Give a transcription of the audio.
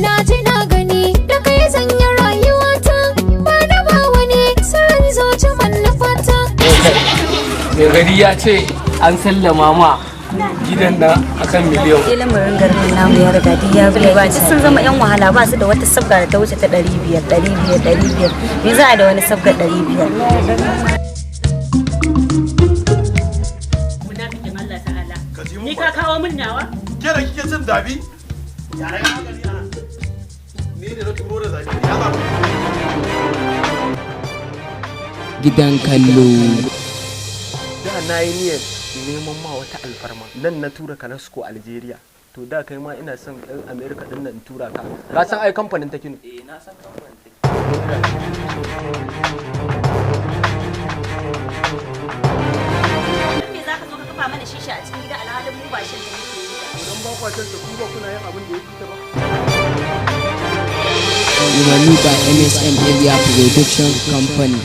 na ji na gani da kai zanya rayuwata ba na ba wani sirrin zuci manufata. Mai gari ya ce an sallama ma gidan na akan miliyan. Lamarin garin namu ya riga ya bule ba sun zama yan wahala ba su da wata sabga da ta wuce ta 500 me za a da wani sabga 500. Ni ka kawo min nawa? Ke da kike cin dabi? Yare ka gani ana. Ni ne na turo da zabi. Ya ba. Gidan kallo. Da na yi niyyar neman ma wata alfarma nan na tura ka Nasko Algeria. To da kai ma ina son ɗan America ɗin nan tura ka. Ka san ai kamfanin ta kino? Eh na san kamfanin ta. Mana shisha a cikin gida alhalin mu ba shan da muke yi ba. Idan ba kwa shan da ku ba kuna yin abin da ya fita ba. Umarni by MSM Area Production Company.